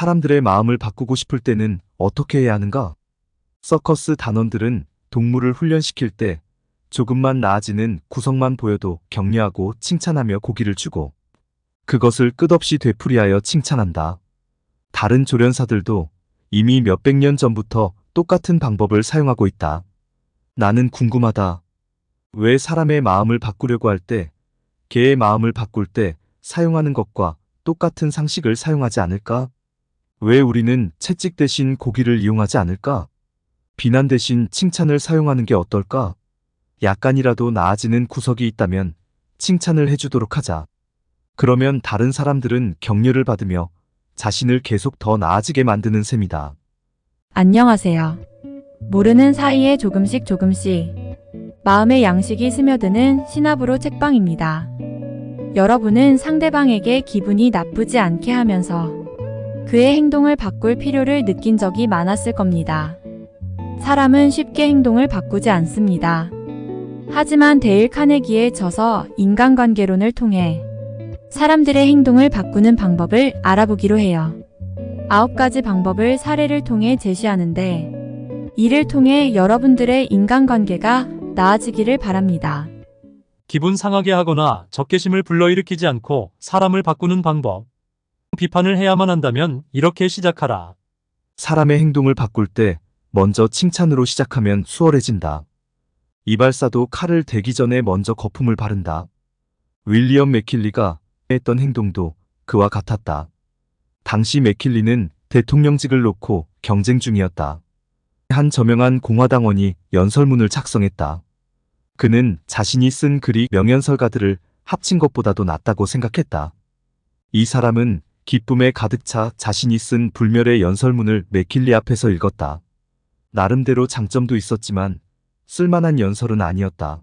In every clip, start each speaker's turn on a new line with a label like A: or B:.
A: 사람들의 마음을 바꾸고 싶을 때는 어떻게 해야 하는가? 서커스 단원들은 동물을 훈련시킬 때 조금만 나아지는 구성만 보여도 격려하고 칭찬하며 고기를 주고 그것을 끝없이 되풀이하여 칭찬한다. 다른 조련사들도 이미 몇백 년 전부터 똑같은 방법을 사용하고 있다. 나는 궁금하다. 왜 사람의 마음을 바꾸려고 할 때, 개의 마음을 바꿀 때 사용하는 것과 똑같은 상식을 사용하지 않을까? 왜 우리는 채찍 대신 고기를 이용하지 않을까? 비난 대신 칭찬을 사용하는 게 어떨까? 약간이라도 나아지는 구석이 있다면 칭찬을 해주도록 하자. 그러면 다른 사람들은 격려를 받으며 자신을 계속 더 나아지게 만드는 셈이다.
B: 안녕하세요. 모르는 사이에 조금씩 마음의 양식이 스며드는 시나브로 책방입니다. 여러분은 상대방에게 기분이 나쁘지 않게 하면서 그의 행동을 바꿀 필요를 느낀 적이 많았을 겁니다. 사람은 쉽게 행동을 바꾸지 않습니다. 하지만 데일 카네기의 저서 인간관계론을 통해 사람들의 행동을 바꾸는 방법을 알아보기로 해요. 9가지 방법을 사례를 통해 제시하는데 이를 통해 여러분들의 인간관계가 나아지기를 바랍니다.
C: 기분 상하게 하거나 적개심을 불러일으키지 않고 사람을 바꾸는 방법. 비판을 해야만 한다면 이렇게 시작하라.
A: 사람의 행동을 바꿀 때 먼저 칭찬으로 시작하면 수월해진다. 이발사도 칼을 대기 전에 먼저 거품을 바른다. 윌리엄 맥킬리가 했던 행동도 그와 같았다. 당시 맥킬리는 대통령직을 놓고 경쟁 중이었다. 한 저명한 공화당원이 연설문을 작성했다. 그는 자신이 쓴 글이 명연설가들을 합친 것보다도 낫다고 생각했다. 이 사람은 기쁨에 가득 차 자신이 쓴 불멸의 연설문을 맥킬리 앞에서 읽었다. 나름대로 장점도 있었지만 쓸만한 연설은 아니었다.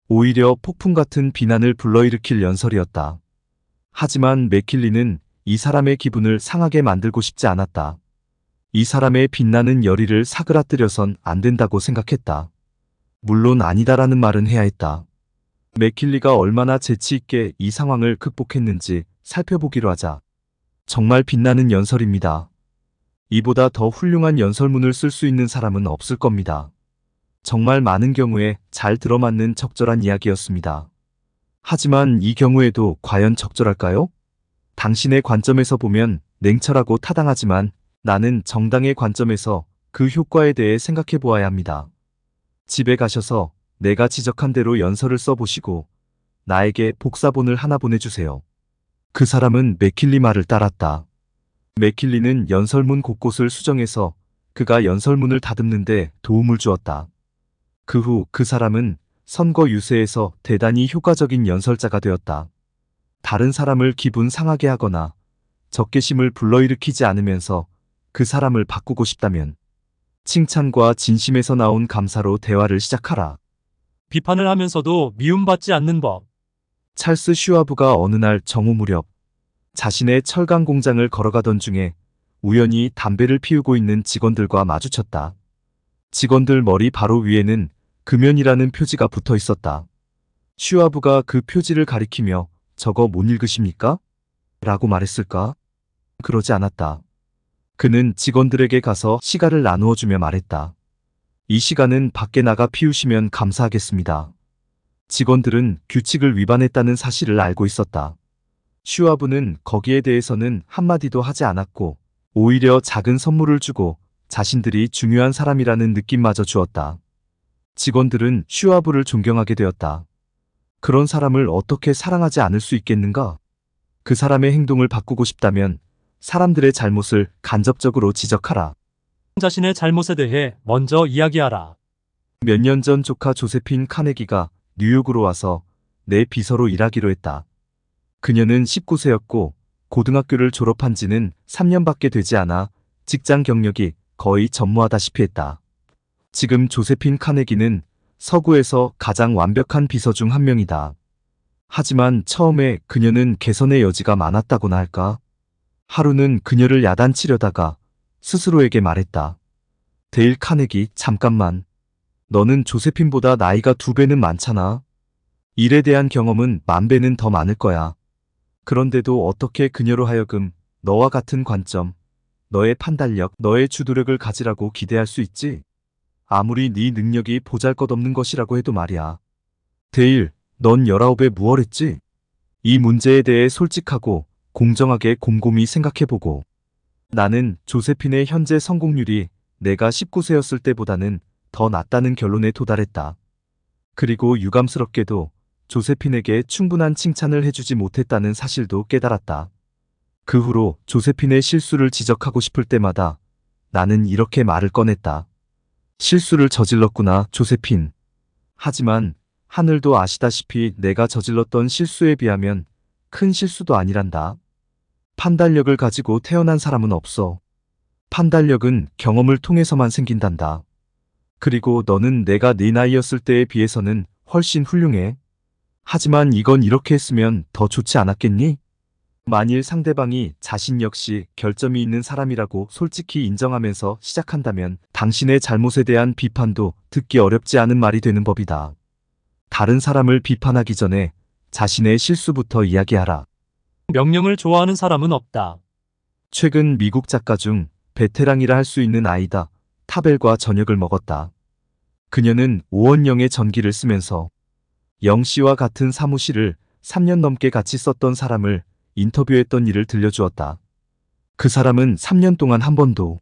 A: 오히려 폭풍 같은 비난을 불러일으킬 연설이었다. 하지만 맥킬리는 이 사람의 기분을 상하게 만들고 싶지 않았다. 이 사람의 빛나는 열의를 사그라뜨려선 안 된다고 생각했다. 물론 아니다라는 말은 해야 했다. 맥킬리가 얼마나 재치 있게 이 상황을 극복했는지 살펴보기로 하자. 정말 빛나는 연설입니다. 이보다 더 훌륭한 연설문을 쓸 수 있는 사람은 없을 겁니다. 정말 많은 경우에 잘 들어맞는 적절한 이야기였습니다. 하지만 이 경우에도 과연 적절할까요? 당신의 관점에서 보면 냉철하고 타당하지만 나는 정당의 관점에서 그 효과에 대해 생각해 보아야 합니다. 집에 가셔서 내가 지적한 대로 연설을 써보시고 나에게 복사본을 하나 보내주세요. 그 사람은 맥킬리 말을 따랐다. 맥킬리는 연설문 곳곳을 수정해서 그가 연설문을 다듬는데 도움을 주었다. 그 후 그 사람은 선거 유세에서 대단히 효과적인 연설자가 되었다. 다른 사람을 기분 상하게 하거나 적개심을 불러일으키지 않으면서 그 사람을 바꾸고 싶다면 칭찬과 진심에서 나온 감사로 대화를 시작하라.
C: 비판을 하면서도 미움받지 않는 법.
A: 찰스 슈와브가 어느 날 정오 무렵 자신의 철강 공장을 걸어가던 중에 우연히 담배를 피우고 있는 직원들과 마주쳤다. 직원들 머리 바로 위에는 금연이라는 표지가 붙어 있었다. 슈와브가 그 표지를 가리키며 저거 못 읽으십니까? 라고 말했을까? 그러지 않았다. 그는 직원들에게 가서 시가를 나누어 주며 말했다. 이 시간은 밖에 나가 피우시면 감사하겠습니다. 직원들은 규칙을 위반했다는 사실을 알고 있었다. 슈와브는 거기에 대해서는 한마디도 하지 않았고 오히려 작은 선물을 주고 자신들이 중요한 사람이라는 느낌마저 주었다. 직원들은 슈와브를 존경하게 되었다. 그런 사람을 어떻게 사랑하지 않을 수 있겠는가? 그 사람의 행동을 바꾸고 싶다면 사람들의 잘못을 간접적으로 지적하라.
C: 자신의 잘못에 대해 먼저 이야기하라.
A: 몇 년 전 조카 조세핀 카네기가 뉴욕으로 와서 내 비서로 일하기로 했다. 그녀는 19세였고 고등학교를 졸업한 지는 3년밖에 되지 않아 직장 경력이 거의 전무하다시피 했다. 지금 조세핀 카네기는 서구에서 가장 완벽한 비서 중 한 명이다. 하지만 처음에 그녀는 개선의 여지가 많았다고나 할까? 하루는 그녀를 야단치려다가 스스로에게 말했다. 데일 카네기, 잠깐만. 너는 조세핀보다 나이가 2배는 많잖아. 일에 대한 경험은 10,000배는 더 많을 거야. 그런데도 어떻게 그녀로 하여금 너와 같은 관점, 너의 판단력, 너의 주도력을 가지라고 기대할 수 있지. 아무리 네 능력이 보잘것없는 것이라고 해도 말이야. 데일, 넌 19에 무얼했지? 이 문제에 대해 솔직하고 공정하게 곰곰이 생각해보고. 나는 조세핀의 현재 성공률이 내가 19세였을 때보다는 더 낮다는 결론에 도달했다. 그리고 유감스럽게도 조세핀에게 충분한 칭찬을 해주지 못했다는 사실도 깨달았다. 그 후로 조세핀의 실수를 지적하고 싶을 때마다 나는 이렇게 말을 꺼냈다. 실수를 저질렀구나, 조세핀. 하지만 하늘도 아시다시피 내가 저질렀던 실수에 비하면 큰 실수도 아니란다. 판단력을 가지고 태어난 사람은 없어. 판단력은 경험을 통해서만 생긴단다. 그리고 너는 내가 네 나이였을 때에 비해서는 훨씬 훌륭해. 하지만 이건 이렇게 했으면 더 좋지 않았겠니? 만일 상대방이 자신 역시 결점이 있는 사람이라고 솔직히 인정하면서 시작한다면 당신의 잘못에 대한 비판도 듣기 어렵지 않은 말이 되는 법이다. 다른 사람을 비판하기 전에 자신의 실수부터 이야기하라.
C: 명령을 좋아하는 사람은 없다.
A: 최근 미국 작가 중 베테랑이라 할 수 있는 아이다 타벨과 저녁을 먹었다. 그녀는 오원영의 전기를 쓰면서 영 씨와 같은 사무실을 3년 넘게 같이 썼던 사람을 인터뷰했던 일을 들려주었다. 그 사람은 3년 동안 한 번도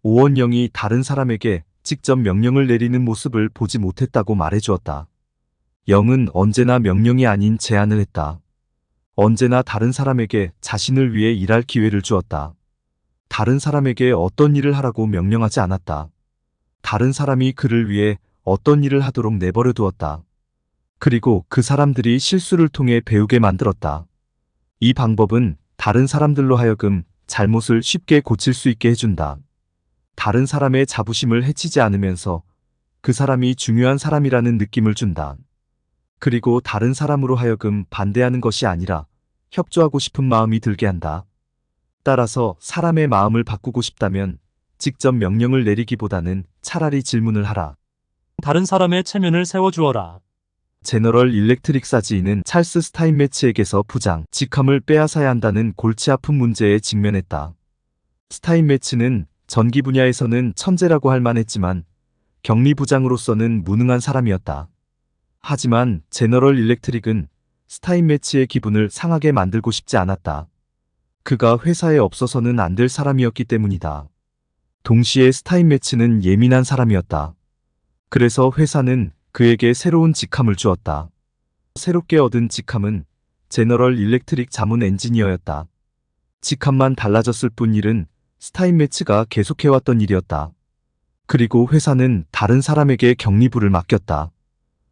A: 오원영이 다른 사람에게 직접 명령을 내리는 모습을 보지 못했다고 말해주었다. 영은 언제나 명령이 아닌 제안을 했다. 언제나 다른 사람에게 자신을 위해 일할 기회를 주었다. 다른 사람에게 어떤 일을 하라고 명령하지 않았다. 다른 사람이 그를 위해 어떤 일을 하도록 내버려 두었다. 그리고 그 사람들이 실수를 통해 배우게 만들었다. 이 방법은 다른 사람들로 하여금 잘못을 쉽게 고칠 수 있게 해준다. 다른 사람의 자부심을 해치지 않으면서 그 사람이 중요한 사람이라는 느낌을 준다. 그리고 다른 사람으로 하여금 반대하는 것이 아니라 협조하고 싶은 마음이 들게 한다. 따라서 사람의 마음을 바꾸고 싶다면 직접 명령을 내리기보다는 차라리 질문을 하라.
C: 다른 사람의 체면을 세워주어라.
A: 제너럴 일렉트릭 사지인은 찰스 스타인매츠에게서 부장, 직함을 빼앗아야 한다는 골치 아픈 문제에 직면했다. 스타인매츠는 전기 분야에서는 천재라고 할 만했지만 격리부장으로서는 무능한 사람이었다. 하지만 제너럴 일렉트릭은 스타인매츠의 기분을 상하게 만들고 싶지 않았다. 그가 회사에 없어서는 안 될 사람이었기 때문이다. 동시에 스타인매츠는 예민한 사람이었다. 그래서 회사는 그에게 새로운 직함을 주었다. 새롭게 얻은 직함은 제너럴 일렉트릭 자문 엔지니어였다. 직함만 달라졌을 뿐 일은 스타인매츠가 계속해왔던 일이었다. 그리고 회사는 다른 사람에게 격리부를 맡겼다.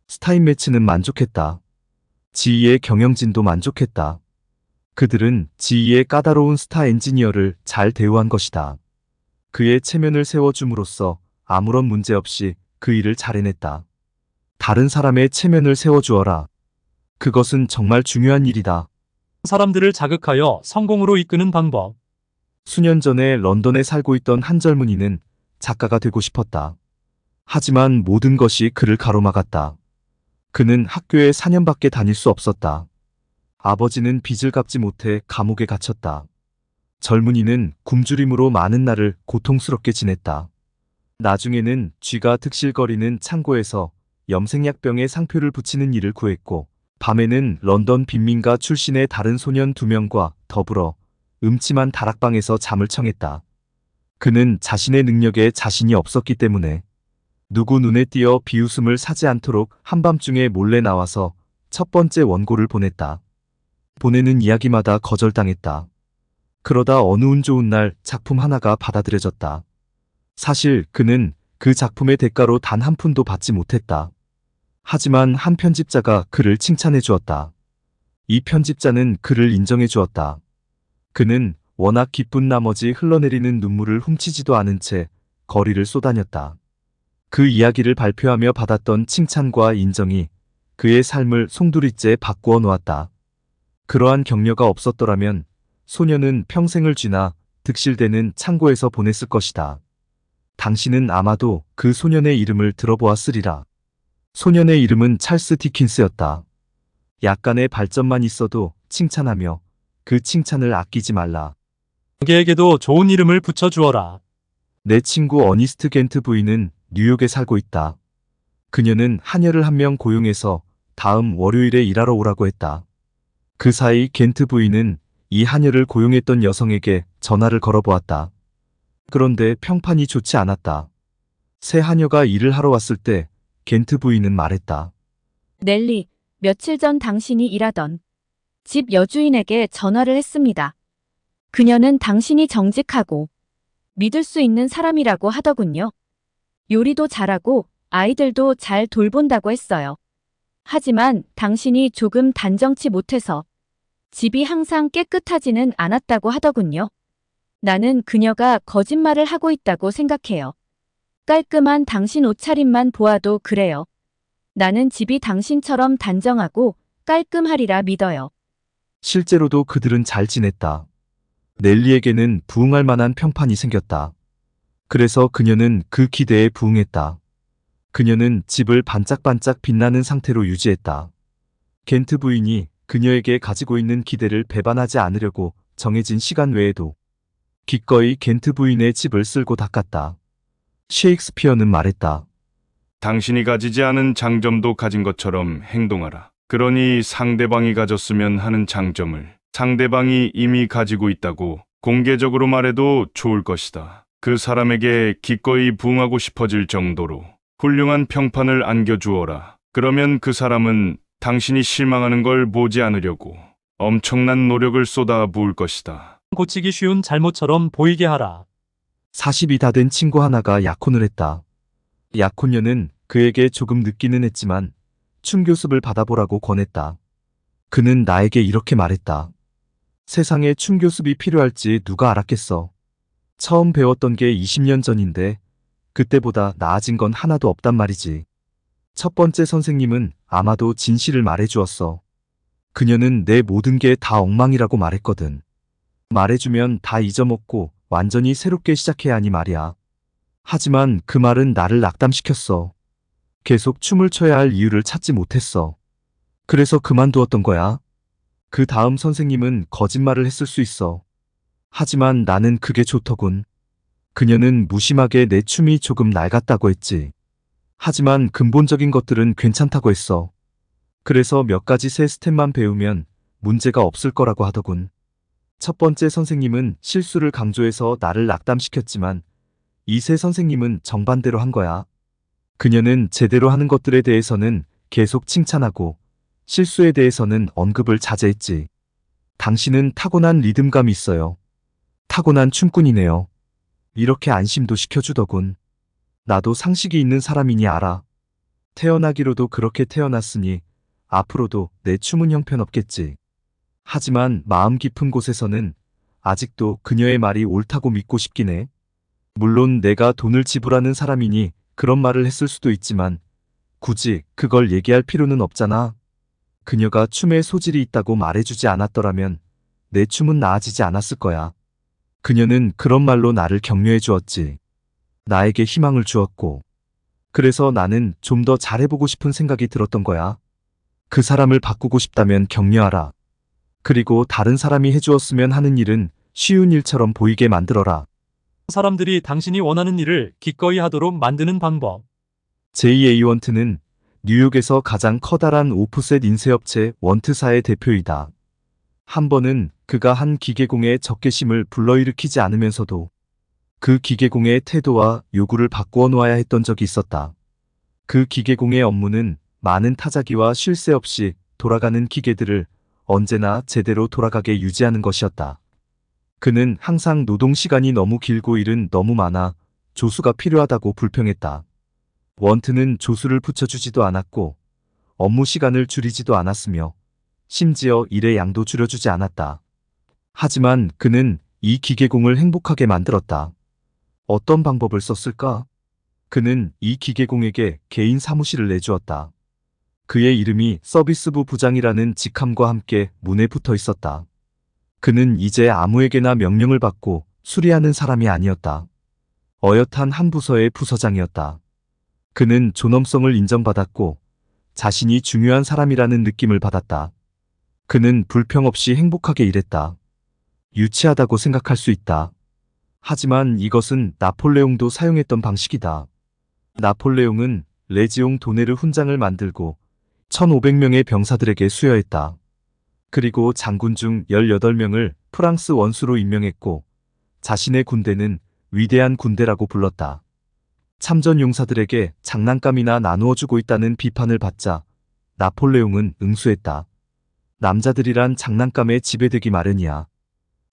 A: 스타인매츠는 만족했다. 지휘의 경영진도 만족했다. 그들은 지휘의 까다로운 스타 엔지니어를 잘 대우한 것이다. 그의 체면을 세워줌으로써 아무런 문제 없이 그 일을 잘 해냈다. 다른 사람의 체면을 세워주어라. 그것은 정말 중요한 일이다.
C: 사람들을 자극하여 성공으로 이끄는 방법.
A: 수년 전에 런던에 살고 있던 한 젊은이는 작가가 되고 싶었다. 하지만 모든 것이 그를 가로막았다. 그는 학교에 4년밖에 다닐 수 없었다. 아버지는 빚을 갚지 못해 감옥에 갇혔다. 젊은이는 굶주림으로 많은 날을 고통스럽게 지냈다. 나중에는 쥐가 득실거리는 창고에서 염색약병에 상표를 붙이는 일을 구했고, 밤에는 런던 빈민가 출신의 다른 소년 2명과 더불어 음침한 다락방에서 잠을 청했다. 그는 자신의 능력에 자신이 없었기 때문에 누구 눈에 띄어 비웃음을 사지 않도록 한밤중에 몰래 나와서 첫 번째 원고를 보냈다. 보내는 이야기마다 거절당했다. 그러다 어느 운 좋은 날 작품 하나가 받아들여졌다. 사실 그는 그 작품의 대가로 단 한 푼도 받지 못했다. 하지만 한 편집자가 그를 칭찬해 주었다. 이 편집자는 그를 인정해 주었다. 그는 워낙 기쁜 나머지 흘러내리는 눈물을 훔치지도 않은 채 거리를 쏘다녔다. 그 이야기를 발표하며 받았던 칭찬과 인정이 그의 삶을 송두리째 바꾸어 놓았다. 그러한 격려가 없었더라면 소녀는 평생을 쥐나 득실되는 창고에서 보냈을 것이다. 당신은 아마도 그 소년의 이름을 들어보았으리라. 소년의 이름은 찰스 디킨스였다. 약간의 발전만 있어도 칭찬하며 그 칭찬을 아끼지 말라.
C: 자기에게도 좋은 이름을 붙여주어라.
A: 내 친구 어니스트 겐트 부인은 뉴욕에 살고 있다. 그녀는 하녀를 한 명 고용해서 다음 월요일에 일하러 오라고 했다. 그 사이 겐트 부인은 이 하녀를 고용했던 여성에게 전화를 걸어보았다. 그런데 평판이 좋지 않았다. 새 하녀가 일을 하러 왔을 때 겐트 부인은 말했다.
D: 넬리, 며칠 전 당신이 일하던 집 여주인에게 전화를 했습니다. 그녀는 당신이 정직하고 믿을 수 있는 사람이라고 하더군요. 요리도 잘하고 아이들도 잘 돌본다고 했어요. 하지만 당신이 조금 단정치 못해서 집이 항상 깨끗하지는 않았다고 하더군요. 나는 그녀가 거짓말을 하고 있다고 생각해요. 깔끔한 당신 옷차림만 보아도 그래요. 나는 집이 당신처럼 단정하고 깔끔하리라 믿어요.
A: 실제로도 그들은 잘 지냈다. 넬리에게는 부응할 만한 평판이 생겼다. 그래서 그녀는 그 기대에 부응했다. 그녀는 집을 반짝반짝 빛나는 상태로 유지했다. 겐트 부인이 그녀에게 가지고 있는 기대를 배반하지 않으려고 정해진 시간 외에도 기꺼이 겐트 부인의 집을 쓸고 닦았다. 셰익스피어는 말했다.
E: 당신이 가지지 않은 장점도 가진 것처럼 행동하라. 그러니 상대방이 가졌으면 하는 장점을 상대방이 이미 가지고 있다고 공개적으로 말해도 좋을 것이다. 그 사람에게 기꺼이 부응하고 싶어질 정도로 훌륭한 평판을 안겨주어라. 그러면 그 사람은 당신이 실망하는 걸 보지 않으려고 엄청난 노력을 쏟아 부을 것이다.
C: 고치기 쉬운 잘못처럼 보이게 하라.
A: 40이 다 된 친구 하나가 약혼을 했다. 약혼녀는 그에게 조금 늦기는 했지만 춤교습을 받아보라고 권했다. 그는 나에게 이렇게 말했다. 세상에 춤교습이 필요할지 누가 알았겠어. 처음 배웠던 게 20년 전인데 그때보다 나아진 건 하나도 없단 말이지. 첫 번째 선생님은 아마도 진실을 말해주었어. 그녀는 내 모든 게 다 엉망이라고 말했거든. 말해주면 다 잊어먹고 완전히 새롭게 시작해야 하니 말이야. 하지만 그 말은 나를 낙담시켰어. 계속 춤을 춰야 할 이유를 찾지 못했어. 그래서 그만두었던 거야. 그 다음 선생님은 거짓말을 했을 수 있어. 하지만 나는 그게 좋더군. 그녀는 무심하게 내 춤이 조금 낡았다고 했지. 하지만 근본적인 것들은 괜찮다고 했어. 그래서 몇 가지 새 스텝만 배우면 문제가 없을 거라고 하더군. 첫 번째 선생님은 실수를 강조해서 나를 낙담시켰지만 이 새 선생님은 정반대로 한 거야. 그녀는 제대로 하는 것들에 대해서는 계속 칭찬하고 실수에 대해서는 언급을 자제했지. 당신은 타고난 리듬감이 있어요. 타고난 춤꾼이네요. 이렇게 안심도 시켜주더군. 나도 상식이 있는 사람이니 알아. 태어나기로도 그렇게 태어났으니 앞으로도 내 춤은 형편없겠지. 하지만 마음 깊은 곳에서는 아직도 그녀의 말이 옳다고 믿고 싶긴 해. 물론 내가 돈을 지불하는 사람이니 그런 말을 했을 수도 있지만 굳이 그걸 얘기할 필요는 없잖아. 그녀가 춤에 소질이 있다고 말해주지 않았더라면 내 춤은 나아지지 않았을 거야. 그녀는 그런 말로 나를 격려해 주었지. 나에게 희망을 주었고. 그래서 나는 좀 더 잘해보고 싶은 생각이 들었던 거야. 그 사람을 바꾸고 싶다면 격려하라. 그리고 다른 사람이 해주었으면 하는 일은 쉬운 일처럼 보이게 만들어라.
C: 사람들이 당신이 원하는 일을 기꺼이 하도록 만드는 방법.
A: J.A. 원트는 뉴욕에서 가장 커다란 오프셋 인쇄업체 원트사의 대표이다. 한 번은 그가 한 기계공의 적개심을 불러일으키지 않으면서도 그 기계공의 태도와 요구를 바꾸어 놓아야 했던 적이 있었다. 그 기계공의 업무는 많은 타자기와 쉴 새 없이 돌아가는 기계들을 언제나 제대로 돌아가게 유지하는 것이었다. 그는 항상 노동 시간이 너무 길고 일은 너무 많아 조수가 필요하다고 불평했다. 원트는 조수를 붙여주지도 않았고 업무 시간을 줄이지도 않았으며 심지어 일의 양도 줄여주지 않았다. 하지만 그는 이 기계공을 행복하게 만들었다. 어떤 방법을 썼을까? 그는 이 기계공에게 개인 사무실을 내주었다. 그의 이름이 서비스부 부장이라는 직함과 함께 문에 붙어 있었다. 그는 이제 아무에게나 명령을 받고 수리하는 사람이 아니었다. 어엿한 한 부서의 부서장이었다. 그는 존엄성을 인정받았고 자신이 중요한 사람이라는 느낌을 받았다. 그는 불평 없이 행복하게 일했다. 유치하다고 생각할 수 있다. 하지만 이것은 나폴레옹도 사용했던 방식이다. 나폴레옹은 레지옹 도네르 훈장을 만들고 1500명의 병사들에게 수여했다. 그리고 장군 중 18명을 프랑스 원수로 임명했고 자신의 군대는 위대한 군대라고 불렀다. 참전 용사들에게 장난감이나 나누어 주고 있다는 비판을 받자 나폴레옹은 응수했다. 남자들이란 장난감에 지배되기 마련이야.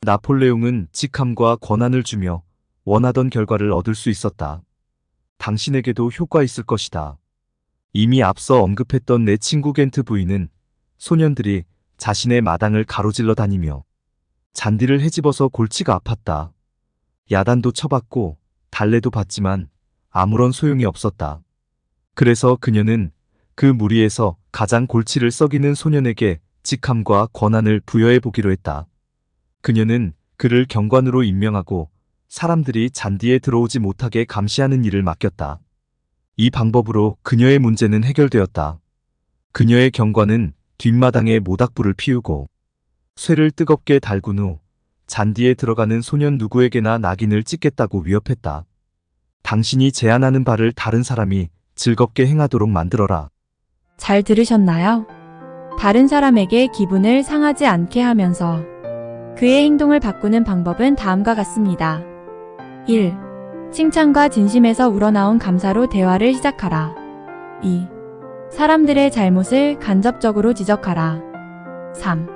A: 나폴레옹은 직함과 권한을 주며 원하던 결과를 얻을 수 있었다. 당신에게도 효과 있을 것이다. 이미 앞서 언급했던 내 친구 겐트 부인은 소년들이 자신의 마당을 가로질러 다니며 잔디를 헤집어서 골치가 아팠다. 야단도 쳐봤고 달래도 봤지만 아무런 소용이 없었다. 그래서 그녀는 그 무리에서 가장 골치를 썩이는 소년에게 직함과 권한을 부여해 보기로 했다. 그녀는 그를 경관으로 임명하고 사람들이 잔디에 들어오지 못하게 감시하는 일을 맡겼다. 이 방법으로 그녀의 문제는 해결되었다. 그녀의 경관은 뒷마당에 모닥불을 피우고 쇠를 뜨겁게 달군 후 잔디에 들어가는 소년 누구에게나 낙인을 찍겠다고 위협했다. 당신이 제안하는 바를 다른 사람이 즐겁게 행하도록 만들어라.
B: 잘 들으셨나요? 다른 사람에게 기분을 상하지 않게 하면서 그의 행동을 바꾸는 방법은 다음과 같습니다. 1. 칭찬과 진심에서 우러나온 감사로 대화를 시작하라. 2. 사람들의 잘못을 간접적으로 지적하라. 3.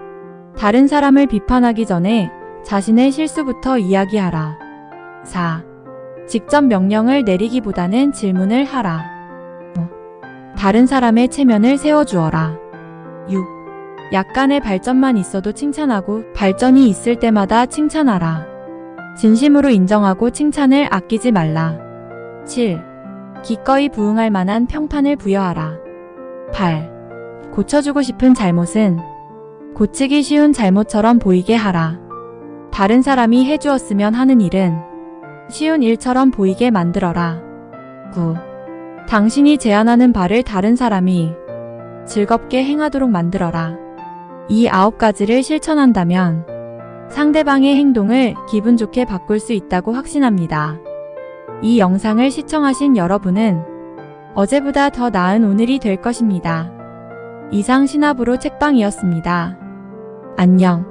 B: 다른 사람을 비판하기 전에 자신의 실수부터 이야기하라. 4. 직접 명령을 내리기보다는 질문을 하라. 5. 다른 사람의 체면을 세워주어라. 6. 약간의 발전만 있어도 칭찬하고 발전이 있을 때마다 칭찬하라. 진심으로 인정하고 칭찬을 아끼지 말라. 7. 기꺼이 부응할 만한 평판을 부여하라. 8. 고쳐주고 싶은 잘못은 고치기 쉬운 잘못처럼 보이게 하라. 다른 사람이 해주었으면 하는 일은 쉬운 일처럼 보이게 만들어라. 9. 당신이 제안하는 바를 다른 사람이 즐겁게 행하도록 만들어라. 이 9가지를 실천한다면 상대방의 행동을 기분 좋게 바꿀 수 있다고 확신합니다. 이 영상을 시청하신 여러분은 어제보다 더 나은 오늘이 될 것입니다. 이상 신압으로 책방이었습니다. 안녕.